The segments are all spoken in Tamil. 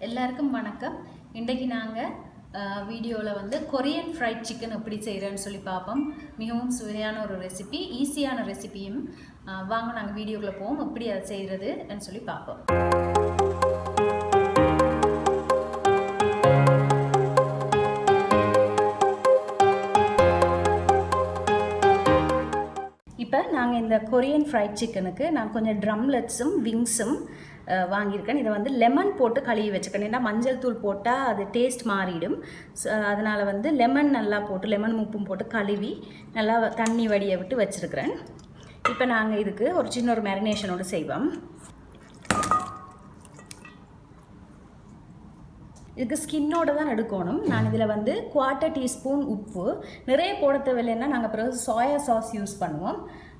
எல்லாருக்கும் வணக்கம். இன்றைக்கு நாங்கள் வீடியோவில் வந்து கொரியன் ஃப்ரைட் சிக்கன் எப்படி செய்கிறேன்னு சொல்லி பார்ப்போம். மிகவும் சுவையான ஒரு ரெசிபி, ஈஸியான ரெசிபியும். வாங்க நாங்கள் வீடியோக்குள்ளே போவோம், எப்படி அதை செய்கிறதுன்னு சொல்லி பார்ப்போம். இப்போ நாங்கள் இந்த கொரியன் ஃப்ரைட் சிக்கனுக்கு நான் கொஞ்சம் ட்ரம்லெட்ஸும் விங்ஸும் வாங்கியிருக்கேன். இதை வந்து லெமன் போட்டு கழுவி வச்சுக்கணும். ஏன்னா மஞ்சள் தூள் போட்டால் அது டேஸ்ட் மாறிடும். அதனால் வந்து லெமன் நல்லா போட்டு லெமன் உப்பும் போட்டு கழுவி நல்லா தண்ணி வடியை விட்டு வச்சுருக்கிறேன். இப்போ நாங்கள் இதுக்கு ஒரு சின்ன ஒரு மேரினேஷனோடு செய்வோம். இதுக்கு ஸ்கின்னோடு தான் எடுக்கணும். நான் இதில் வந்து 1/4 டீஸ்பூன் உப்பு, நிறைய போட தேவையில்லைன்னா நாங்கள் பிறகு சோயா சாஸ் யூஸ் பண்ணுவோம்.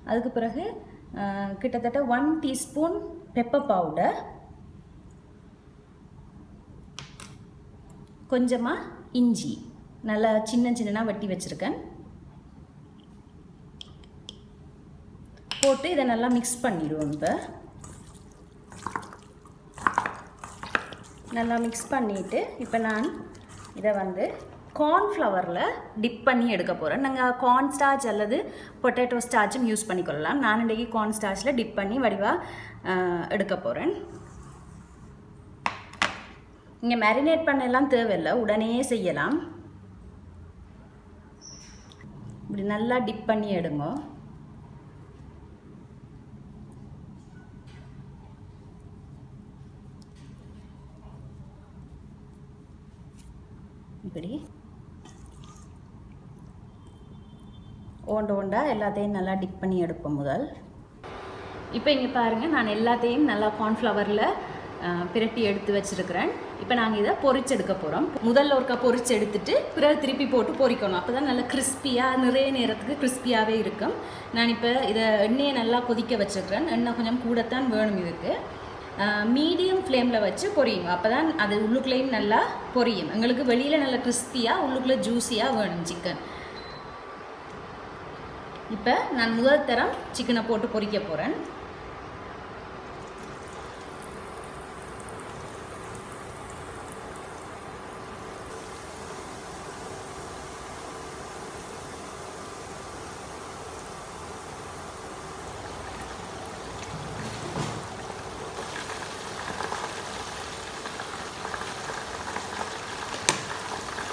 அதுக்கு பிறகு கிட்டத்தட்ட 1 டீஸ்பூன் பெப்பர் பவுடர், கொஞ்சமாக இஞ்சி நல்லா சின்ன சின்னதாக வெட்டி வச்சுருக்கேன், போட்டு இதை நல்லா மிக்ஸ் பண்ணிடுவோம். இப்போ நல்லா மிக்ஸ் பண்ணிவிட்டு இப்போ நான் இதை வந்து கார்ன்ஃப்ளவரில் டிப் பண்ணி எடுக்க போகிறேன். நாங்கள் கார்ன் ஸ்டார்ச் அல்லது பொட்டேட்டோ ஸ்டார்ச்சும் யூஸ் பண்ணிக்கொள்ளலாம். நான் இன்றைக்கி கார்ன் ஸ்டார்ச்சில் டிப் பண்ணி வடிவாக எடுக்க போகிறேன். இங்கே மேரினேட் பண்ணலாம் தேவையில்லை, உடனே செய்யலாம். இப்படி நல்லா டிப் பண்ணி எடுங்க. இப்படி ஒண்டா எல்லாத்தையும் நல்லா டிப் பண்ணி எடுப்போம் முதல். இப்போ இங்கே பாருங்கள், நான் எல்லாத்தையும் நல்லா கார்ன்ஃப்ளவரில் பிரட்டி எடுத்து வச்சுருக்கிறேன். இப்போ நாங்கள் இதை பொரிச்சு எடுக்க போகிறோம். முதல்ல ஒருக்கா பொரிச்சு எடுத்துட்டு பிறகு திருப்பி போட்டு பொரிக்கணும். அப்போ தான் நல்லா கிறிஸ்பியாக, நிறைய நேரத்துக்கு கிறிஸ்பியாகவே இருக்கும். நான் இப்போ இதை எண்ணெயை நல்லா கொதிக்க வச்சுருக்கிறேன். எண்ணெய் கொஞ்சம் கூடத்தான் வேணும். இதுக்கு மீடியம் ஃப்ளேமில் வச்சு பொரியுங்க. அப்போ தான் அது உள்ளுக்குள்ளேயும் நல்லா பொரியும். எங்களுக்கு வெளியில் நல்லா கிறிஸ்பியாக, உள்ளுக்குள்ளே ஜூஸியாக வேணும் சிக்கன். இப்போ நான் முதல் தரம் சிக்கனை போட்டு பொரிக்க போகிறேன்.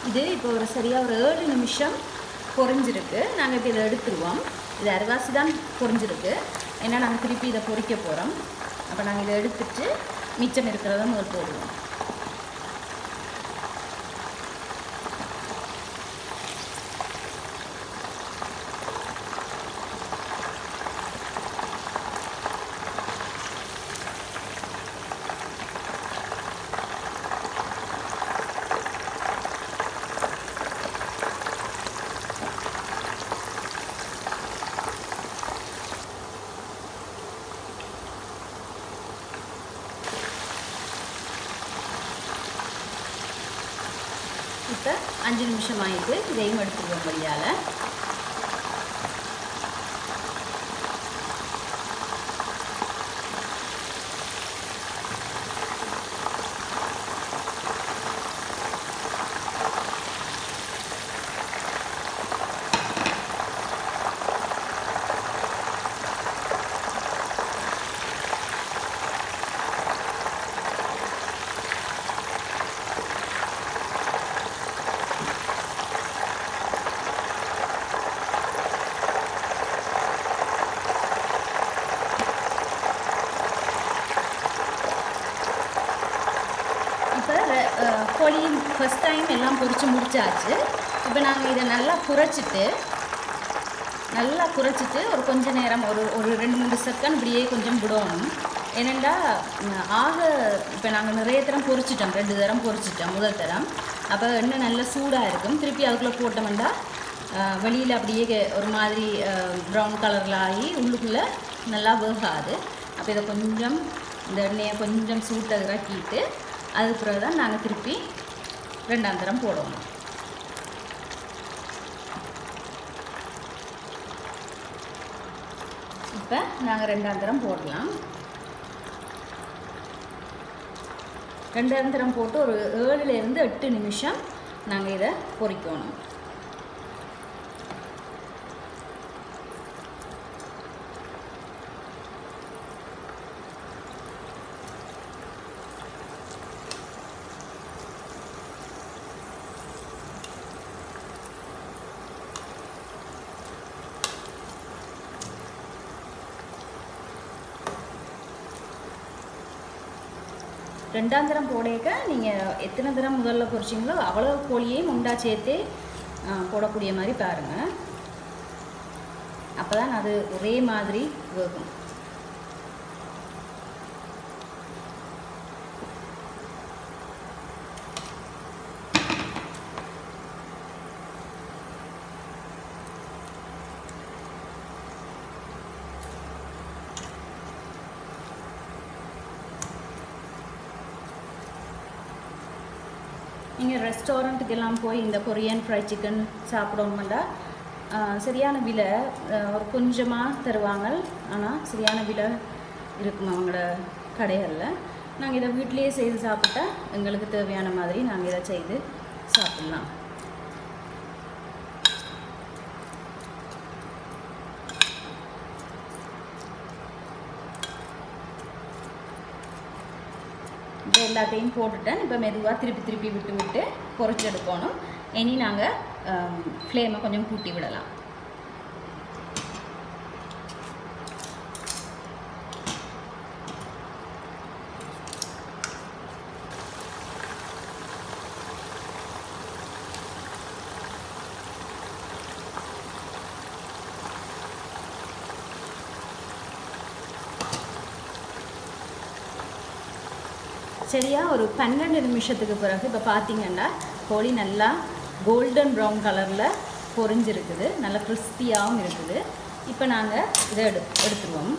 இது இப்போ ஒரு சரியாக ஒரு 7 நிமிஷம் பொரிஞ்சிருக்கு. நாங்கள் இப்போ இதை எடுத்துருவோம். இது அரைவாசி தான் பொரிஞ்சிருக்கு, ஏன்னா நாங்கள் திருப்பி இதை பொரிக்க போகிறோம். அப்போ நாங்கள் இதை எடுத்துட்டு மிச்சம் இருக்கிறத முதல் போடுவோம். இப்போ 5 நிமிஷம் ஆகிட்டு இதையும் எடுத்துக்குவோம் வழியால். கோழி ஃபஸ்ட் டைம் எல்லாம் பொரித்து முடிச்சாச்சு. இப்போ நாங்கள் இதை நல்லா குறைச்சிட்டு ஒரு கொஞ்ச நேரம் ஒரு 2-3 செகண்ட் இப்படியே கொஞ்சம் விடணும். ஏனெண்டா இப்போ நாங்கள் நிறைய தரம் பொரிச்சிட்டோம், 2 தரம் பொரிச்சிட்டோம் முதல் தரம். அப்போ எண்ணெய் நல்லா சூடாக இருக்கும். திருப்பி அதுக்குள்ளே போட்டோம்னா வெளியில் அப்படியே ஒரு மாதிரி ப்ரௌன் கலரில் ஆகி உள்ளுக்குள்ளே நல்லா வேகாது. அப்போ இதை கொஞ்சம் இந்த எண்ணெயை கொஞ்சம் சூட்டை இறக்கிட்டு அதுக்கு பிறகு தான் நாங்கள் திருப்பி 2ஆம் தரம் போடுவோம். இப்போ நாங்கள் 2ஆம் தரம் போடலாம். 2 போட்டு ஒரு 7லேருந்து 8 நிமிஷம் நாங்கள் இதை பொரிக்கணும். ரெண்டாம் தரம் போடக்க நீங்கள் எத்தனை தரம் முதல்ல பொரிச்சிங்களோ அவ்வளோ கோழியையும் உண்டா சேர்த்து போடக்கூடிய மாதிரி பாருங்கள். அப்போ தான் அது ஒரே மாதிரி வேகும். நீங்கள் ரெஸ்டாரண்ட்டுக்கெல்லாம் போய் இந்த கொரியன் ஃப்ரைட் சிக்கன் சாப்பிடணுமெண்டா சரியான விலை ஒரு கொஞ்சமாக தருவாங்க. ஆனால் சரியான விலை இருக்கும் அவங்களோட கடைகளில். நாங்கள் இதை வீட்டிலேயே செய்து சாப்பிட்டா எங்களுக்கு தேவையான மாதிரி நாங்கள் இதை செய்து சாப்பிட்லாம். இப்போ எல்லாத்தையும் போட்டுட்டேன். இப்போ மெதுவாக திருப்பி விட்டு பொரிச்செடுக்கணும். இனி நாங்கள் ஃப்ளேமை கொஞ்சம் கூட்டி விடலாம். சரியாக ஒரு 12 நிமிஷத்துக்கு பிறகு இப்போ பார்த்தீங்கன்னா கோழி நல்லா கோல்டன் ப்ரௌன் கலரில் பொரிஞ்சிருக்குது, நல்லா கிறிஸ்பியாகவும் இருக்குது. இப்போ நாங்கள் இதை எடுத்துருவோம்.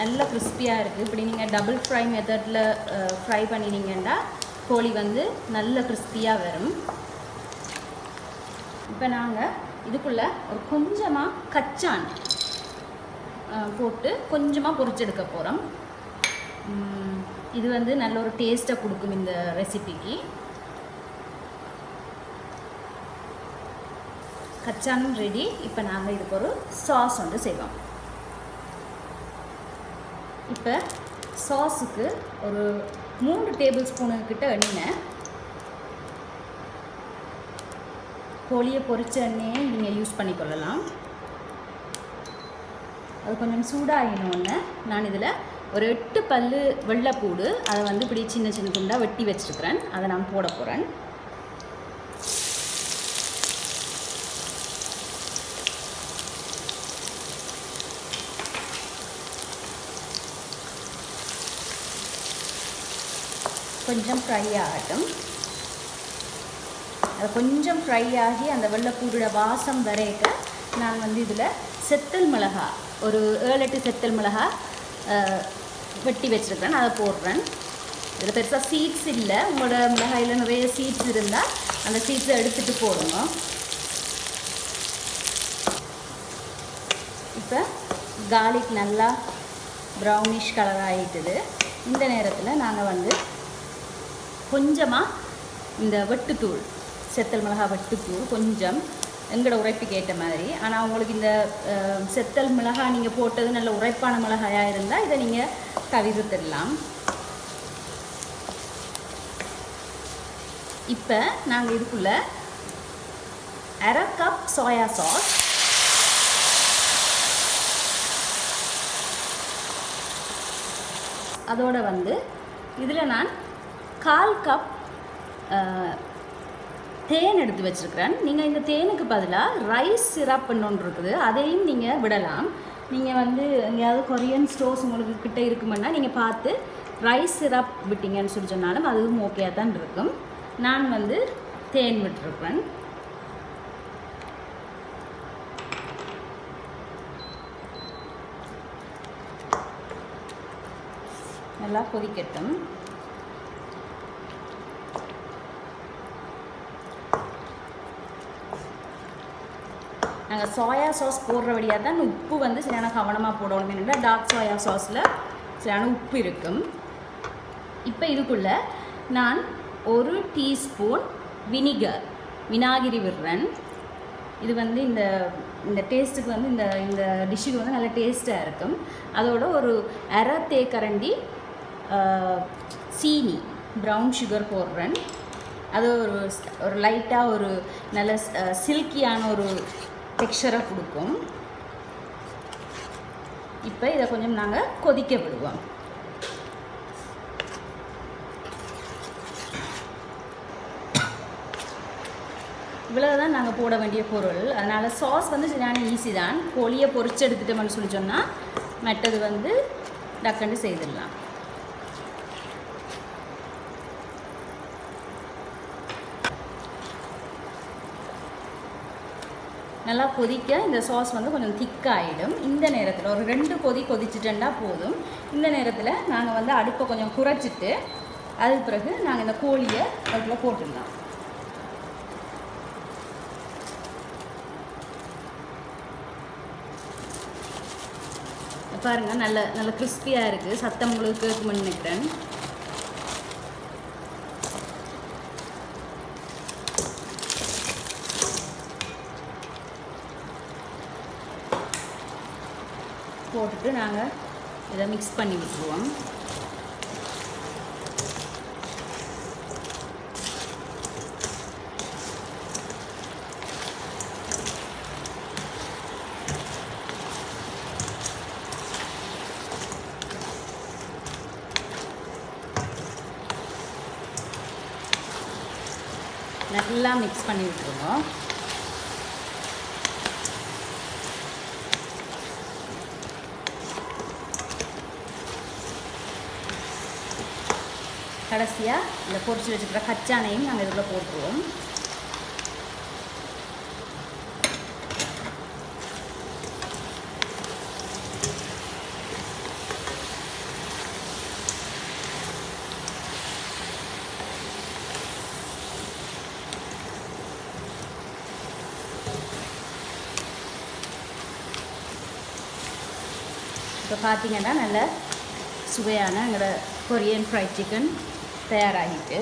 நல்லா கிறிஸ்பியாக இருக்குது. இப்படி நீங்கள் டபுள் ஃப்ரை மெத்தடில் ஃப்ரை பண்ணினீங்கன்னா கோழி வந்து நல்ல கிறிஸ்பியாக வரும். இப்போ நாங்கள் இதுக்குள்ளே ஒரு கொஞ்சமாக கச்சான் போட்டு கொஞ்சமாக பொரிச்செடுக்க போகிறோம். இது வந்து நல்ல ஒரு டேஸ்ட்டை கொடுக்கும் இந்த ரெசிபிக்கு. கச்சானும் ரெடி. இப்போ நாங்கள் இதுக்கு ஒரு சாஸ் வந்து செய்வோம். இப்போ சாஸுக்கு ஒரு 3 டேபிள் ஸ்பூனுக்கிட்ட எண்ணெய், கோழியை பொரிச்ச எண்ணெயை நீங்கள் யூஸ் பண்ணிக்கொள்ளலாம். அது கொஞ்சம் சூடாகினோன்னு நான் இதில் ஒரு 8 பல்லு வெள்ளைப்பூடு அதை வந்து இப்படி சின்ன சின்ன துண்டாக வெட்டி வச்சுருக்கிறேன். அதை நான் போட போகிறேன். கொஞ்சம் ஃப்ரை ஆகட்டும். அது கொஞ்சம் ஃப்ரை ஆகி அந்த வெள்ளைப்பூடோட வாசம் வரைக்க நான் வந்து இதில் செத்தல் மிளகா ஒரு 7-8 செத்தல் மிளகா வெட்டி வச்சுருக்கிறேன், அதை போடுறேன். இதில் பெருசாக சீட்ஸ் இல்லை. உங்களோட மிளகாயில் நிறைய சீட்ஸ் இருந்தால் அந்த சீட்ஸை எடுத்துகிட்டு போடுங்க. இப்போ கார்லிக் நல்லா ப்ரௌனிஷ் கலர் ஆகிட்டுது. இந்த நேரத்தில் நாங்கள் வந்து கொஞ்சமாக இந்த வெட்டுத்தூள், செத்தல் மிளகா வெட்டுத்தூள் கொஞ்சம் எங்களோட உரைப்புக்கு ஏற்ற மாதிரி. ஆனால் உங்களுக்கு இந்த செத்தல் மிளகாய் நீங்கள் போட்டது நல்ல உரைப்பான மிளகாயாக இருந்தால் இதை நீங்கள் தவிர்த்துடலாம். இப்போ நாங்கள் இதுக்குள்ளே 1/2 கப் சோயா சாஸ், அதோடு வந்து இதில் நான் 1/4 கப் தேன் எடுத்து வச்சுருக்கிறேன். நீங்கள் இந்த தேனுக்கு பதிலாக ரைஸ் சிரப் ஒன்று இருக்குது, அதையும் நீங்கள் விடலாம். நீங்கள் வந்து எங்கேயாவது கொரியன் ஸ்டோர்ஸ் உங்களுக்கு கிட்டே இருக்குமென்னா நீங்கள் பார்த்து ரைஸ் சிரப் விட்டீங்கன்னு சொல்லி சொன்னாலும் அதுவும் ஓகே தான் இருக்கும். நான் வந்து தேன் விட்டுருக்கிறேன். நல்லா கொதிக்கட்டும். நாங்கள் சோயா சாஸ் போடுறபடியாக தான் உப்பு வந்து சரியான கவனமாக போடணும். என்னென்னா டார்க் சோயா சாஸில் சரியான உப்பு இருக்கும். இப்போ இதுக்குள்ளே நான் 1 டீஸ்பூன் வினாகிரி விடுறேன். இது வந்து இந்த டேஸ்ட்டுக்கு வந்து இந்த டிஷ்ஷுக்கு வந்து நல்ல டேஸ்ட்டாக இருக்கும். அதோட ஒரு அரை தேக்கரண்டி சீனி ப்ரௌன் சுகர் போடுறேன். அது ஒரு லைட்டாக ஒரு நல்ல சில்கியான ஒரு டெக்ஸ்சரை கொடுக்கும். இப்போ இதை கொஞ்சம் நாங்கள் கொதிக்க விடுவோம். இவ்வளவுதான் நாங்கள் போட வேண்டிய பொருள். அதனால் சாஸ் வந்து சரியான ஈஸி தான். கோழியை பொரிச்சு எடுத்துட்டோம்னு சொல்லி சொன்னால் மற்றது வந்து டக்குன்னு செய்திடலாம். நல்லா கொதிக்க இந்த சாஸ் வந்து கொஞ்சம் திக்காகிடும். இந்த நேரத்தில் ஒரு 2 கொதி கொதிச்சுட்டா போதும். இந்த நேரத்தில் நாங்கள் வந்து அடுப்பை கொஞ்சம் குறைச்சிட்டு அதுக்கு பிறகு நாங்கள் இந்த கோழியை அதுக்குள்ளே போட்டுடலாம். பாருங்கள், நல்ல கிறிஸ்பியாக இருக்குது. சத்தம் உங்களுக்கு கேட்கும்னு நினைக்கிறேன். போட்டுட்டு நாங்கள் இதை மிக்ஸ் பண்ணி விட்டுருவோம். நல்லா மிக்ஸ் பண்ணி விட்டுருவோம். கடைசியாக இந்த பொரிச்சு வச்சுக்கிற கச்சானையும் நாங்கள் இதில் போட்டுருவோம். இப்போ பார்த்தீங்கன்னா நல்ல சுவையான எங்களோட கொரியன் ஃப்ரைட் சிக்கன் தயாராகிட்டு.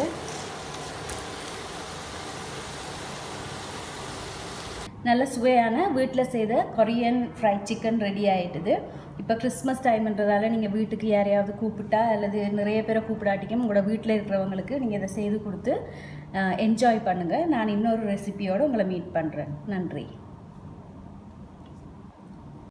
நல்ல சுவையான வீட்டில் செய்த கொரியன் ஃப்ரைட் சிக்கன் ரெடி ஆகிட்டுது. இப்போ கிறிஸ்மஸ் டைம்ன்றதால நீங்கள் வீட்டுக்கு யாரையாவது கூப்பிட்டா அல்லது நிறைய பேரை கூப்பிடாட்டிக்கும் உங்களோட வீட்டில் இருக்கிறவங்களுக்கு நீங்கள் இதை செய்து கொடுத்து என்ஜாய் பண்ணுங்கள். நான் இன்னொரு ரெசிபியோடு உங்களை மீட் பண்ணுறேன். நன்றி.